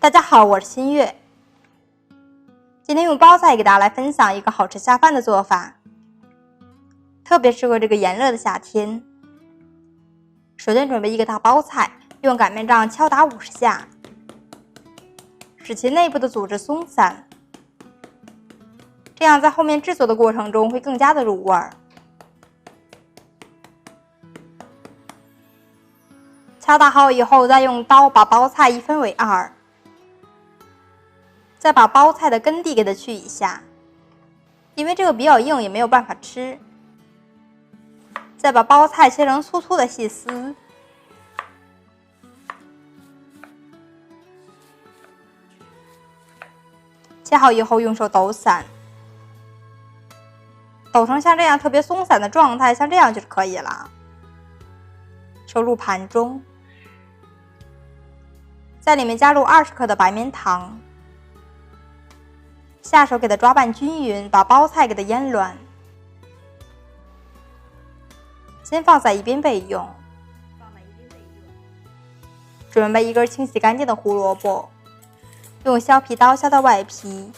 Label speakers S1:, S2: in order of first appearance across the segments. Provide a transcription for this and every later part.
S1: 大家好，我是新月。今天用包菜给大家来分享一个好吃下饭的做法，特别适合这个炎热的夏天。首先准备一个大包菜，用擀面杖敲打50下，使其内部的组织松散，这样在后面制作的过程中会更加的入味儿。敲打好以后，再用刀把包菜一分为2，再把包菜的根蒂给它去一下，因为这个比较硬，也没有办法吃。再把包菜切成粗粗的细丝，切好以后用手抖散，抖成像这样特别松散的状态，像这样就是可以了。收入盘中，在里面加入20克的白面糖，下手给它抓拌均匀，把包菜给它腌软，先放在一边备用。准备一根清洗干净的胡萝卜，用削皮刀削掉外皮，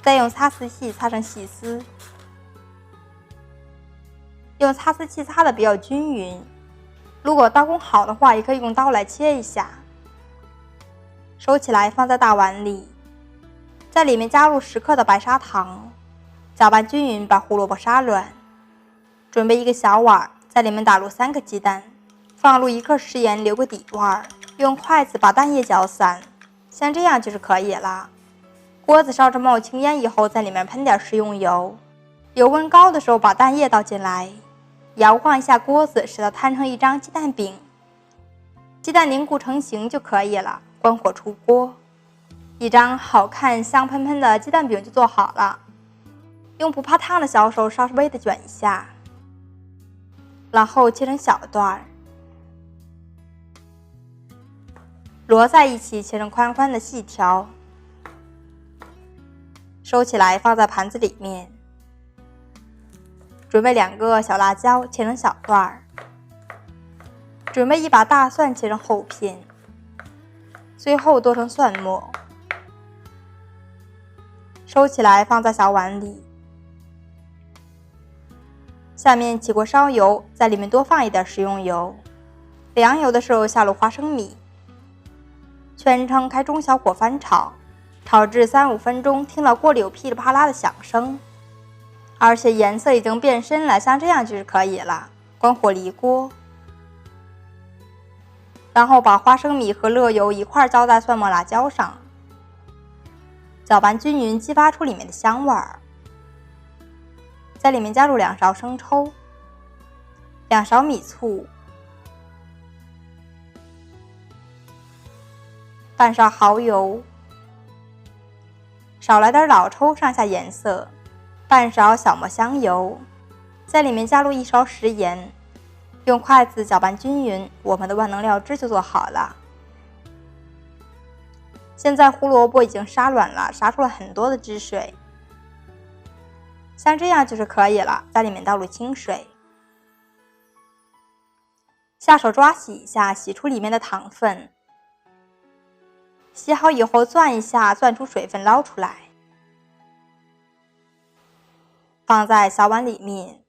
S1: 再用擦丝器擦成细丝，用擦丝器擦的比较均匀。如果刀工好的话，也可以用刀来切一下。收起来放在大碗里，在里面加入10克的白砂糖，搅拌均匀，把胡萝卜杀软。准备一个小碗，在里面打入3个鸡蛋，放入1克食盐留个底味，用筷子把蛋液搅散，像这样就是可以了。锅子烧着冒青烟以后，在里面喷点食用油，油温高的时候把蛋液倒进来，摇晃一下锅子，使它摊成一张鸡蛋饼。鸡蛋凝固成型就可以了，关火出锅，一张好看香喷喷的鸡蛋饼就做好了。用不怕烫的小手稍微的卷一下，然后切成小段，摞在一起切成宽宽的细条，收起来放在盘子里面。准备2个小辣椒切成小段，准备1把大蒜切成厚片，最后剁成蒜末，收起来放在小碗里。下面起锅烧油，在里面多放一点食用油，凉油的时候下入花生米，全程开中小火翻炒，炒至3-5分钟，听到锅里有噼里啪啦的响声，而且颜色已经变深了，像这样就是可以了。关火离锅，然后把花生米和热油一块浇在蒜末辣椒上，搅拌均匀，激发出里面的香味儿。在里面加入2勺生抽，2勺米醋，半勺蚝油，少来点老抽上下颜色，半勺小磨香油，在里面加入1勺食盐，用筷子搅拌均匀，我们的万能料汁就做好了。现在胡萝卜已经杀软了，杀出了很多的汁水，像这样就是可以了。在里面倒入清水，下手抓洗一下，洗出里面的糖分。洗好以后攥一下，攥出水分捞出来，放在小碗里面。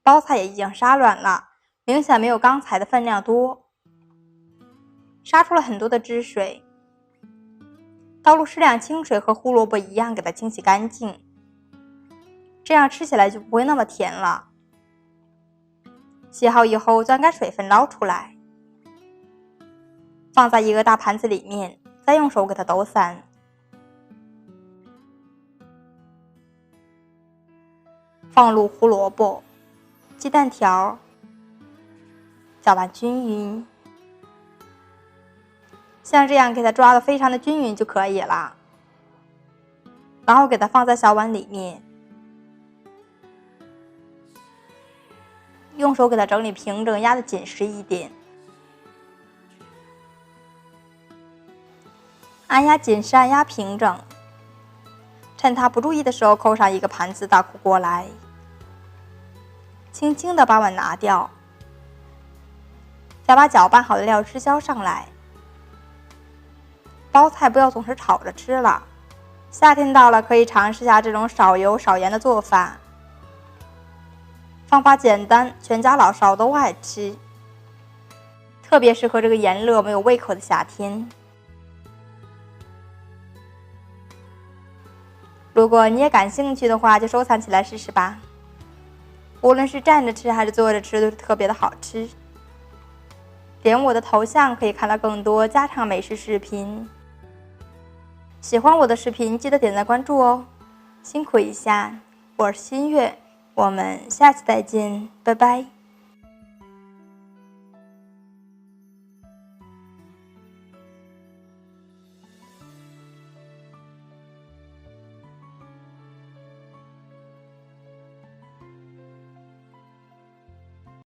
S1: 包菜也已经杀软了，明显没有刚才的分量多，杀出了很多的汁水。倒入适量清水，和胡萝卜一样给它清洗干净，这样吃起来就不会那么甜了。洗好以后攥干水分捞出来，放在一个大盘子里面，再用手给它抖散，放入胡萝卜、鸡蛋条，搅拌均匀，像这样给它抓得非常的均匀就可以了。然后给它放在小碗里面，用手给它整理平整，压得紧实一点，按压紧实，按压平整。趁它不注意的时候，扣上一个盘子大苦锅来，轻轻地把碗拿掉，再把搅拌好的料汁浇上来，包菜不要总是炒着吃了。夏天到了，可以尝试下这种少油少盐的做法。方法简单，全家老少都爱吃，特别适合这个炎热没有胃口的夏天。如果你也感兴趣的话，就收藏起来试试吧。无论是站着吃还是坐着吃，都是特别的好吃。点我的头像可以看到更多家常美食视频。喜欢我的视频，记得点赞关注哦。辛苦一下，我是新月，我们下次再见，拜拜。